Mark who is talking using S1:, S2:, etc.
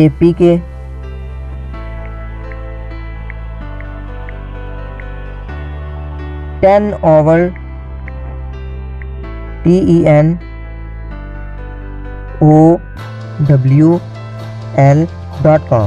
S1: APK، TENOWL.com۔